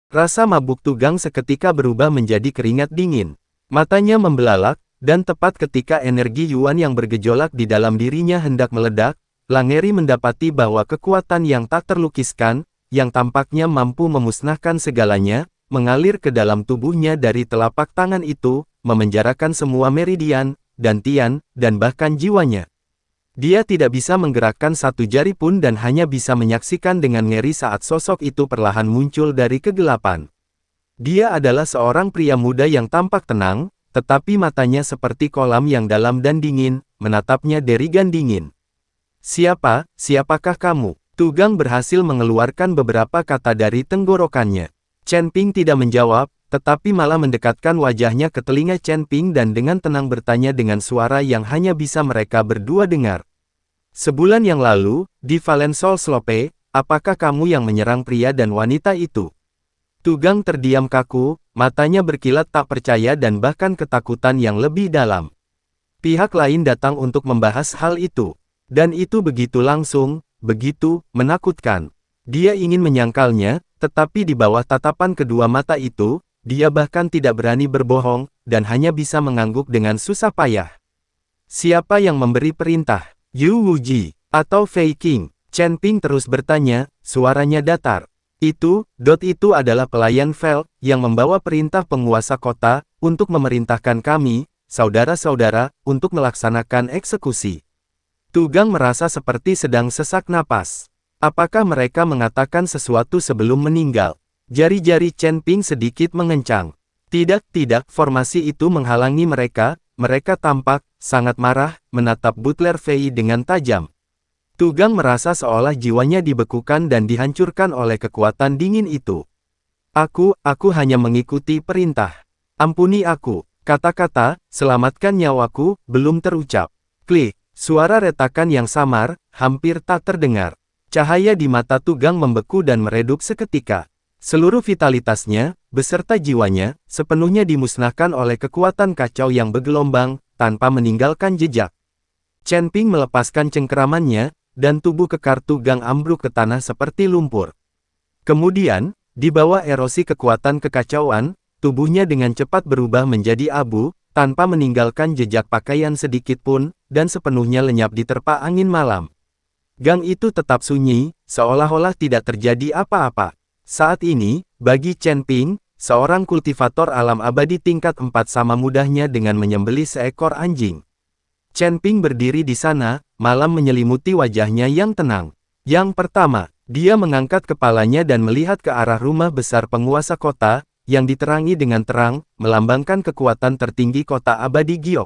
Rasa mabuk Tugang seketika berubah menjadi keringat dingin. Matanya membelalak, dan tepat ketika energi Yuan yang bergejolak di dalam dirinya hendak meledak, Langeri mendapati bahwa kekuatan yang tak terlukiskan, yang tampaknya mampu memusnahkan segalanya, mengalir ke dalam tubuhnya dari telapak tangan itu, memenjarakan semua meridian, dantian, dan bahkan jiwanya. Dia tidak bisa menggerakkan satu jari pun dan hanya bisa menyaksikan dengan ngeri saat sosok itu perlahan muncul dari kegelapan. Dia adalah seorang pria muda yang tampak tenang, tetapi matanya seperti kolam yang dalam dan dingin, menatapnya derigan dingin. Siapakah kamu? Tugang berhasil mengeluarkan beberapa kata dari tenggorokannya. Chen Ping tidak menjawab, tetapi malah mendekatkan wajahnya ke telinga Chen Ping dan dengan tenang bertanya dengan suara yang hanya bisa mereka berdua dengar. Sebulan yang lalu, di Valensol Slope, apakah kamu yang menyerang pria dan wanita itu? Tugang terdiam kaku, matanya berkilat tak percaya dan bahkan ketakutan yang lebih dalam. Pihak lain datang untuk membahas hal itu. Dan itu begitu langsung, begitu menakutkan. Dia ingin menyangkalnya, tetapi di bawah tatapan kedua mata itu, dia bahkan tidak berani berbohong, dan hanya bisa mengangguk dengan susah payah. Siapa yang memberi perintah? Yu Wuji, atau Fei Qing? Chen Ping terus bertanya, suaranya datar. Itu adalah pelayan Vel, yang membawa perintah penguasa kota, untuk memerintahkan kami, saudara-saudara, untuk melaksanakan eksekusi. Tugang merasa seperti sedang sesak napas. Apakah mereka mengatakan sesuatu sebelum meninggal? Jari-jari Chen Ping sedikit mengencang. Tidak, formasi itu menghalangi mereka tampak sangat marah, menatap Butler Fei dengan tajam. Tugang merasa seolah jiwanya dibekukan dan dihancurkan oleh kekuatan dingin itu. Aku hanya mengikuti perintah. Ampuni aku. Kata-kata, selamatkan nyawaku, belum terucap. Klik. Suara retakan yang samar, hampir tak terdengar. Cahaya di mata Tugang membeku dan meredup seketika. Seluruh vitalitasnya, beserta jiwanya, sepenuhnya dimusnahkan oleh kekuatan kacau yang bergelombang, tanpa meninggalkan jejak. Chen Ping melepaskan cengkeramannya, dan tubuh kekar Tugang ambruk ke tanah seperti lumpur. Kemudian, di bawah erosi kekuatan kekacauan, tubuhnya dengan cepat berubah menjadi abu, tanpa meninggalkan jejak pakaian sedikit pun, dan sepenuhnya lenyap diterpa angin malam. Gang itu tetap sunyi, seolah-olah tidak terjadi apa-apa. Saat ini, bagi Chen Ping, seorang kultivator alam abadi tingkat 4 sama mudahnya dengan menyembelih seekor anjing. Chen Ping berdiri di sana, malam menyelimuti wajahnya yang tenang. Yang pertama, dia mengangkat kepalanya dan melihat ke arah rumah besar penguasa kota, yang diterangi dengan terang, melambangkan kekuatan tertinggi kota abadi Giok.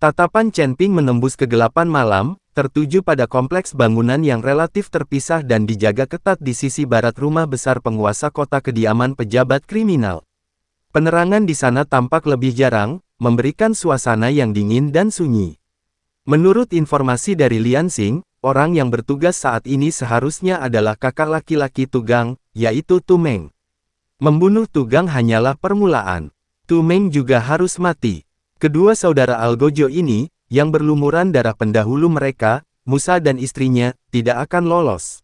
Tatapan Chen Ping menembus kegelapan malam, tertuju pada kompleks bangunan yang relatif terpisah dan dijaga ketat di sisi barat rumah besar penguasa kota kediaman pejabat kriminal. Penerangan di sana tampak lebih jarang, memberikan suasana yang dingin dan sunyi. Menurut informasi dari Lian Xing, orang yang bertugas saat ini seharusnya adalah kakak laki-laki Tugang, yaitu Tu Meng. Membunuh Tugang hanyalah permulaan. Tu Meng juga harus mati. Kedua saudara Algojo ini, yang berlumuran darah pendahulu mereka, Musa dan istrinya, tidak akan lolos.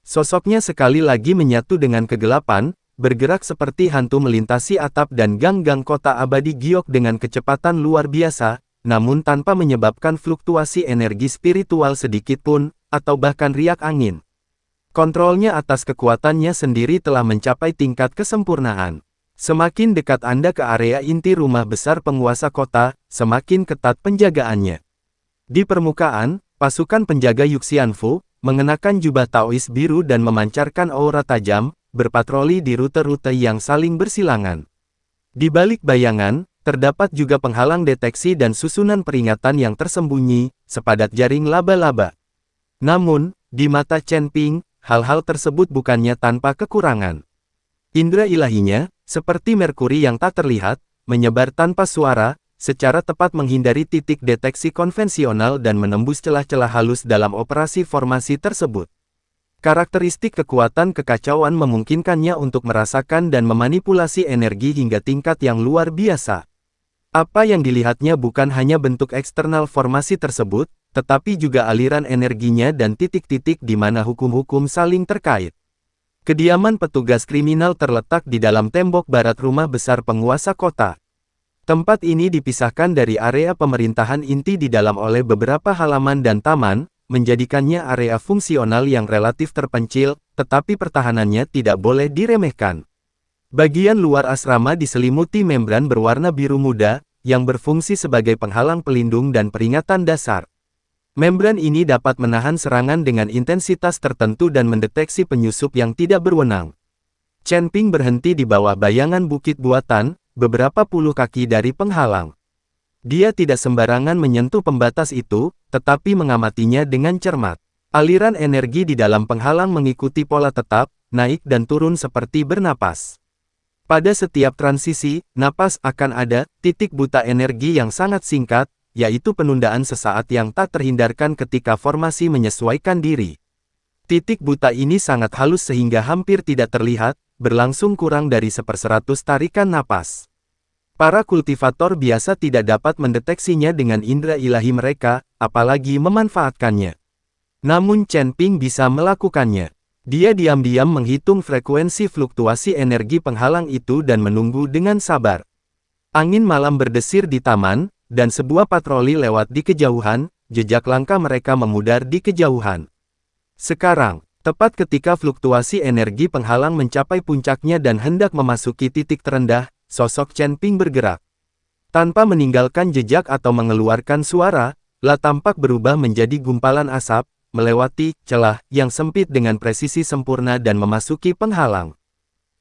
Sosoknya sekali lagi menyatu dengan kegelapan, bergerak seperti hantu melintasi atap dan gang-gang kota abadi Giok dengan kecepatan luar biasa, namun tanpa menyebabkan fluktuasi energi spiritual sedikit pun, atau bahkan riak angin. Kontrolnya atas kekuatannya sendiri telah mencapai tingkat kesempurnaan. Semakin dekat Anda ke area inti rumah besar penguasa kota, semakin ketat penjagaannya. Di permukaan, pasukan penjaga Yuxianfu, mengenakan jubah Taois biru dan memancarkan aura tajam, berpatroli di rute-rute yang saling bersilangan. Di balik bayangan, terdapat juga penghalang deteksi dan susunan peringatan yang tersembunyi, sepadat jaring laba-laba. Namun, di mata Chen Ping, hal-hal tersebut bukannya tanpa kekurangan. Indra ilahinya, seperti merkuri yang tak terlihat, menyebar tanpa suara, secara tepat menghindari titik deteksi konvensional dan menembus celah-celah halus dalam operasi formasi tersebut. Karakteristik kekuatan kekacauan memungkinkannya untuk merasakan dan memanipulasi energi hingga tingkat yang luar biasa. Apa yang dilihatnya bukan hanya bentuk eksternal formasi tersebut, tetapi juga aliran energinya dan titik-titik di mana hukum-hukum saling terkait. Kediaman petugas kriminal terletak di dalam tembok barat rumah besar penguasa kota. Tempat ini dipisahkan dari area pemerintahan inti di dalam oleh beberapa halaman dan taman, menjadikannya area fungsional yang relatif terpencil, tetapi pertahanannya tidak boleh diremehkan. Bagian luar asrama diselimuti membran berwarna biru muda, yang berfungsi sebagai penghalang pelindung dan peringatan dasar. Membran ini dapat menahan serangan dengan intensitas tertentu dan mendeteksi penyusup yang tidak berwenang. Chen Ping berhenti di bawah bayangan bukit buatan, beberapa puluh kaki dari penghalang. Dia tidak sembarangan menyentuh pembatas itu, tetapi mengamatinya dengan cermat. Aliran energi di dalam penghalang mengikuti pola tetap, naik dan turun seperti bernapas. Pada setiap transisi, napas akan ada titik buta energi yang sangat singkat, yaitu penundaan sesaat yang tak terhindarkan ketika formasi menyesuaikan diri. Titik buta ini sangat halus sehingga hampir tidak terlihat, berlangsung kurang dari 1/100 tarikan napas. Para kultivator biasa tidak dapat mendeteksinya dengan indera ilahi mereka, apalagi memanfaatkannya. Namun Chen Ping bisa melakukannya. Dia diam-diam menghitung frekuensi fluktuasi energi penghalang itu dan menunggu dengan sabar. Angin malam berdesir di taman, dan sebuah patroli lewat di kejauhan, jejak langkah mereka memudar di kejauhan. Sekarang, tepat ketika fluktuasi energi penghalang mencapai puncaknya dan hendak memasuki titik terendah, sosok Chen Ping bergerak. Tanpa meninggalkan jejak atau mengeluarkan suara, La tampak berubah menjadi gumpalan asap, melewati celah yang sempit dengan presisi sempurna dan memasuki penghalang.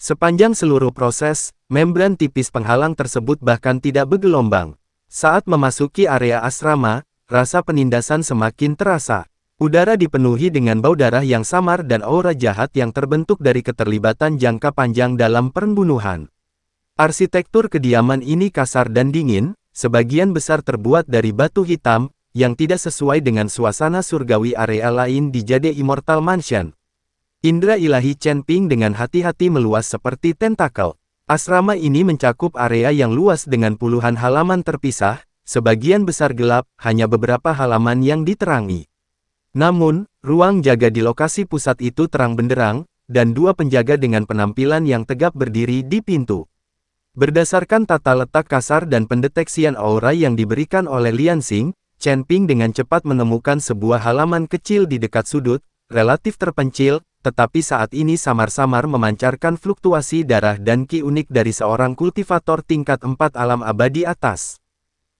Sepanjang seluruh proses, membran tipis penghalang tersebut bahkan tidak bergelombang. Saat memasuki area asrama, rasa penindasan semakin terasa. Udara dipenuhi dengan bau darah yang samar dan aura jahat yang terbentuk dari keterlibatan jangka panjang dalam pembunuhan. Arsitektur kediaman ini kasar dan dingin, sebagian besar terbuat dari batu hitam, yang tidak sesuai dengan suasana surgawi area lain di Jade Immortal Mansion. Indra ilahi Chen Ping dengan hati-hati meluas seperti tentakel. Asrama ini mencakup area yang luas dengan puluhan halaman terpisah, sebagian besar gelap, hanya beberapa halaman yang diterangi. Namun, ruang jaga di lokasi pusat itu terang benderang, dan dua penjaga dengan penampilan yang tegap berdiri di pintu. Berdasarkan tata letak kasar dan pendeteksian aura yang diberikan oleh Lian Xing, Chen Ping dengan cepat menemukan sebuah halaman kecil di dekat sudut, relatif terpencil, tetapi saat ini samar-samar memancarkan fluktuasi darah dan ki unik dari seorang kultivator tingkat 4 alam abadi atas.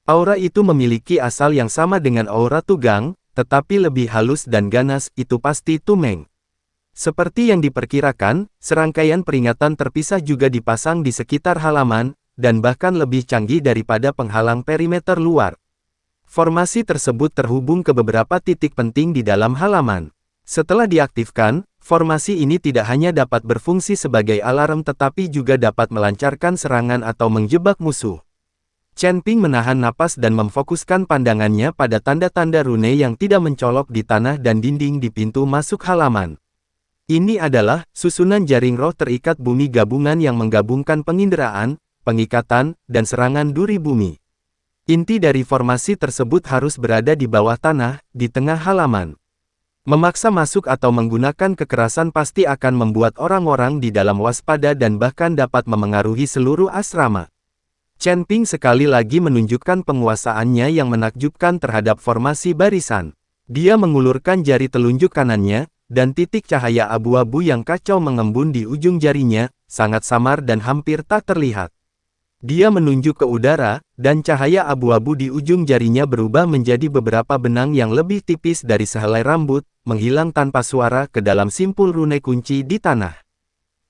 Aura itu memiliki asal yang sama dengan aura Tugang, tetapi lebih halus dan ganas, itu pasti Tumeng. Seperti yang diperkirakan, serangkaian peringatan terpisah juga dipasang di sekitar halaman, dan bahkan lebih canggih daripada penghalang perimeter luar. Formasi tersebut terhubung ke beberapa titik penting di dalam halaman. Setelah diaktifkan, formasi ini tidak hanya dapat berfungsi sebagai alarm tetapi juga dapat melancarkan serangan atau menjebak musuh. Chen Ping menahan napas dan memfokuskan pandangannya pada tanda-tanda rune yang tidak mencolok di tanah dan dinding di pintu masuk halaman. Ini adalah susunan jaring roh terikat bumi gabungan yang menggabungkan penginderaan, pengikatan, dan serangan duri bumi. Inti dari formasi tersebut harus berada di bawah tanah, di tengah halaman. Memaksa masuk atau menggunakan kekerasan pasti akan membuat orang-orang di dalam waspada dan bahkan dapat memengaruhi seluruh asrama. Chen Ping sekali lagi menunjukkan penguasaannya yang menakjubkan terhadap formasi barisan. Dia mengulurkan jari telunjuk kanannya, dan titik cahaya abu-abu yang kacau mengembun di ujung jarinya, sangat samar dan hampir tak terlihat. Dia menunjuk ke udara, dan cahaya abu-abu di ujung jarinya berubah menjadi beberapa benang yang lebih tipis dari sehelai rambut, menghilang tanpa suara ke dalam simpul rune kunci di tanah.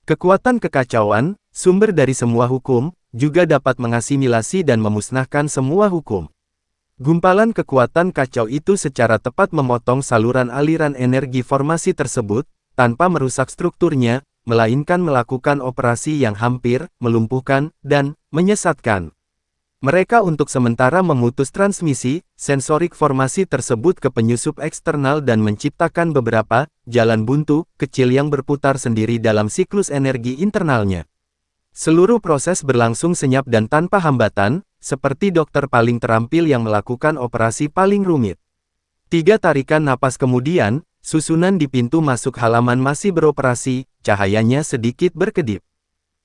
Kekuatan kekacauan, sumber dari semua hukum, juga dapat mengasimilasi dan memusnahkan semua hukum. Gumpalan kekuatan kacau itu secara tepat memotong saluran aliran energi formasi tersebut, tanpa merusak strukturnya, melainkan melakukan operasi yang hampir melumpuhkan dan menyesatkan. Mereka untuk sementara memutus transmisi sensorik formasi tersebut ke penyusup eksternal dan menciptakan beberapa jalan buntu kecil yang berputar sendiri dalam siklus energi internalnya. Seluruh proses berlangsung senyap dan tanpa hambatan, seperti dokter paling terampil yang melakukan operasi paling rumit. 3 tarikan napas kemudian, susunan di pintu masuk halaman masih beroperasi, cahayanya sedikit berkedip.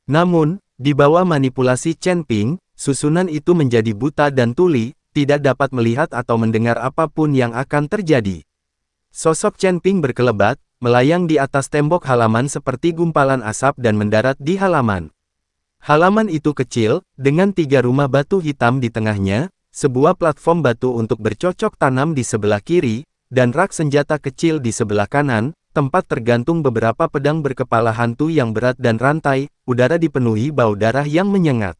Namun, di bawah manipulasi Chen Ping, susunan itu menjadi buta dan tuli, tidak dapat melihat atau mendengar apapun yang akan terjadi. Sosok Chen Ping berkelebat, melayang di atas tembok halaman seperti gumpalan asap dan mendarat di halaman. Halaman itu kecil, dengan 3 rumah batu hitam di tengahnya, sebuah platform batu untuk bercocok tanam di sebelah kiri, dan rak senjata kecil di sebelah kanan, tempat tergantung beberapa pedang berkepala hantu yang berat dan rantai, udara dipenuhi bau darah yang menyengat.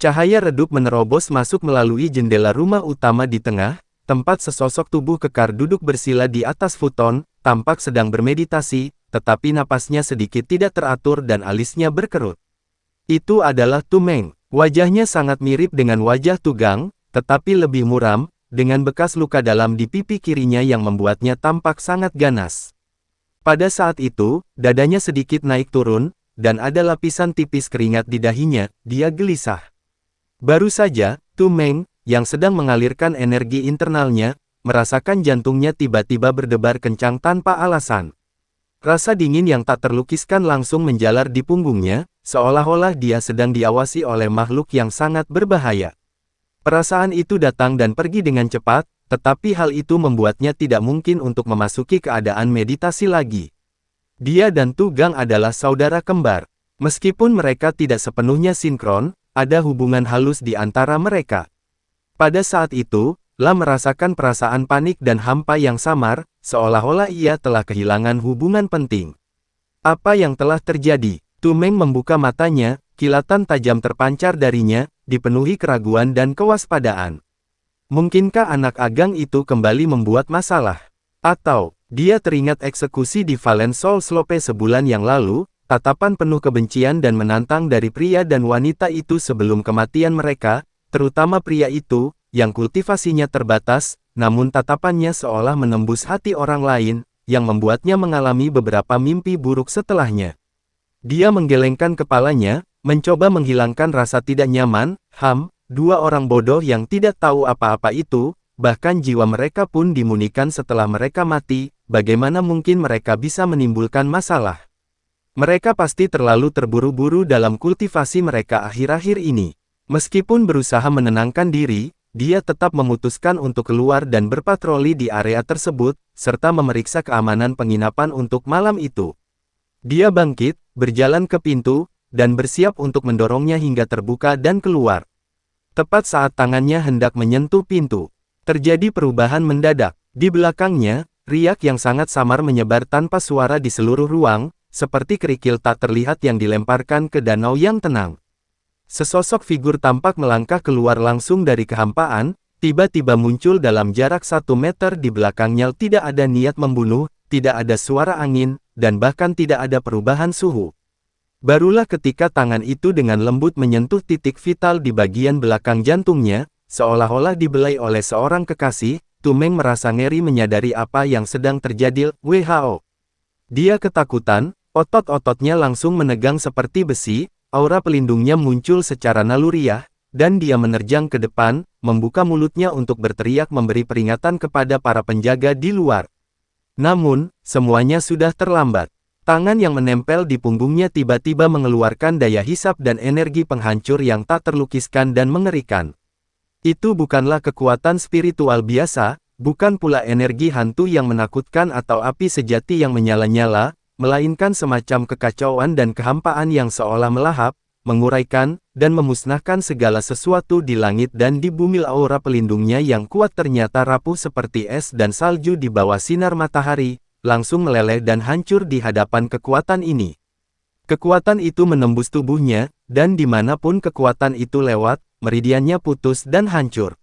Cahaya redup menerobos masuk melalui jendela rumah utama di tengah, tempat sesosok tubuh kekar duduk bersila di atas futon, tampak sedang bermeditasi, tetapi napasnya sedikit tidak teratur dan alisnya berkerut. Itu adalah Tu Meng. Wajahnya sangat mirip dengan wajah Tu Gang, tetapi lebih muram, dengan bekas luka dalam di pipi kirinya yang membuatnya tampak sangat ganas. Pada saat itu, dadanya sedikit naik turun, dan ada lapisan tipis keringat di dahinya, dia gelisah. Baru saja, Tu Meng, yang sedang mengalirkan energi internalnya, merasakan jantungnya tiba-tiba berdebar kencang tanpa alasan. Rasa dingin yang tak terlukiskan langsung menjalar di punggungnya, seolah-olah dia sedang diawasi oleh makhluk yang sangat berbahaya. Perasaan itu datang dan pergi dengan cepat, tetapi hal itu membuatnya tidak mungkin untuk memasuki keadaan meditasi lagi. Dia dan Tu Gang adalah saudara kembar. Meskipun mereka tidak sepenuhnya sinkron, ada hubungan halus di antara mereka. Pada saat itu, La merasakan perasaan panik dan hampa yang samar, seolah-olah ia telah kehilangan hubungan penting. Apa yang telah terjadi? Tu Meng membuka matanya, kilatan tajam terpancar darinya, dipenuhi keraguan dan kewaspadaan. Mungkinkah anak Agang itu kembali membuat masalah? Atau, dia teringat eksekusi di Valen Soul Slope sebulan yang lalu, tatapan penuh kebencian dan menantang dari pria dan wanita itu sebelum kematian mereka, terutama pria itu, yang kultivasinya terbatas, namun tatapannya seolah menembus hati orang lain, yang membuatnya mengalami beberapa mimpi buruk setelahnya. Dia menggelengkan kepalanya, mencoba menghilangkan rasa tidak nyaman. Dua orang bodoh yang tidak tahu apa-apa itu, bahkan jiwa mereka pun dimunikan setelah mereka mati, bagaimana mungkin mereka bisa menimbulkan masalah? Mereka pasti terlalu terburu-buru dalam kultivasi mereka akhir-akhir ini. Meskipun berusaha menenangkan diri, dia tetap memutuskan untuk keluar dan berpatroli di area tersebut, serta memeriksa keamanan penginapan untuk malam itu. Dia bangkit, berjalan ke pintu, dan bersiap untuk mendorongnya hingga terbuka dan keluar. Tepat saat tangannya hendak menyentuh pintu, terjadi perubahan mendadak. Di belakangnya, riak yang sangat samar menyebar tanpa suara di seluruh ruang, seperti kerikil tak terlihat yang dilemparkan ke danau yang tenang. Sesosok figur tampak melangkah keluar langsung dari kehampaan, tiba-tiba muncul dalam jarak 1 meter di belakangnya. Tidak ada niat membunuh, tidak ada suara angin, dan bahkan tidak ada perubahan suhu. Barulah ketika tangan itu dengan lembut menyentuh titik vital di bagian belakang jantungnya, seolah-olah dibelai oleh seorang kekasih, Tu Meng merasa ngeri menyadari apa yang sedang terjadi. WHO. Dia ketakutan, otot-ototnya langsung menegang seperti besi, aura pelindungnya muncul secara naluriah, dan dia menerjang ke depan, membuka mulutnya untuk berteriak memberi peringatan kepada para penjaga di luar. Namun, semuanya sudah terlambat. Tangan yang menempel di punggungnya tiba-tiba mengeluarkan daya hisap dan energi penghancur yang tak terlukiskan dan mengerikan. Itu bukanlah kekuatan spiritual biasa, bukan pula energi hantu yang menakutkan atau api sejati yang menyala-nyala, melainkan semacam kekacauan dan kehampaan yang seolah melahap, menguraikan, dan memusnahkan segala sesuatu di langit dan di bumi. Aura pelindungnya yang kuat ternyata rapuh seperti es dan salju di bawah sinar matahari, langsung meleleh dan hancur di hadapan kekuatan ini. Kekuatan itu menembus tubuhnya, dan dimanapun kekuatan itu lewat, meridiannya putus dan hancur.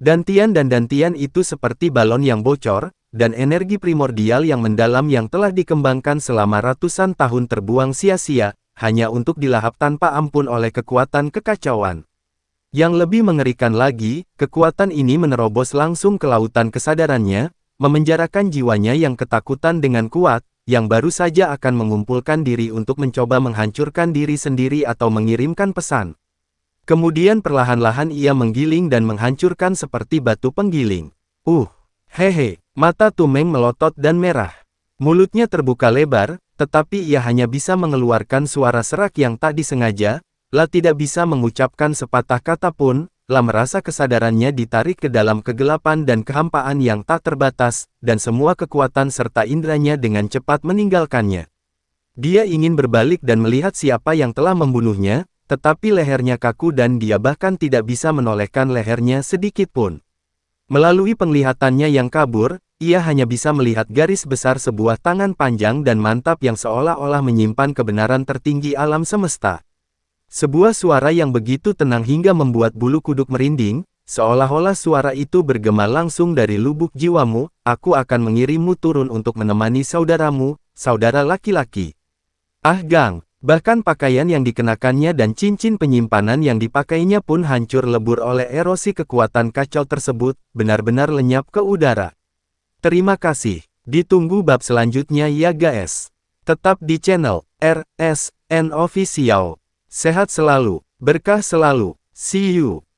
Dantian itu seperti balon yang bocor, dan energi primordial yang mendalam yang telah dikembangkan selama ratusan tahun terbuang sia-sia, hanya untuk dilahap tanpa ampun oleh kekuatan kekacauan. Yang lebih mengerikan lagi, kekuatan ini menerobos langsung ke lautan kesadarannya, memenjarakan jiwanya yang ketakutan dengan kuat, yang baru saja akan mengumpulkan diri untuk mencoba menghancurkan diri sendiri atau mengirimkan pesan. Kemudian perlahan-lahan ia menggiling dan menghancurkan seperti batu penggiling. Hehe, mata Tu Meng melotot dan merah. Mulutnya terbuka lebar, tetapi ia hanya bisa mengeluarkan suara serak yang tak disengaja. La tidak bisa mengucapkan sepatah kata pun. La merasa kesadarannya ditarik ke dalam kegelapan dan kehampaan yang tak terbatas, dan semua kekuatan serta indranya dengan cepat meninggalkannya. Dia ingin berbalik dan melihat siapa yang telah membunuhnya, tetapi lehernya kaku dan dia bahkan tidak bisa menolehkan lehernya sedikit pun. Melalui penglihatannya yang kabur, ia hanya bisa melihat garis besar sebuah tangan panjang dan mantap yang seolah-olah menyimpan kebenaran tertinggi alam semesta. Sebuah suara yang begitu tenang hingga membuat bulu kuduk merinding, seolah-olah suara itu bergema langsung dari lubuk jiwamu, aku akan mengirimmu turun untuk menemani saudaramu, saudara laki-laki. Ah Gang, bahkan pakaian yang dikenakannya dan cincin penyimpanan yang dipakainya pun hancur lebur oleh erosi kekuatan kacau tersebut, benar-benar lenyap ke udara. Terima kasih, ditunggu bab selanjutnya ya guys. Tetap di channel RSN Official. Sehat selalu, berkah selalu, see you.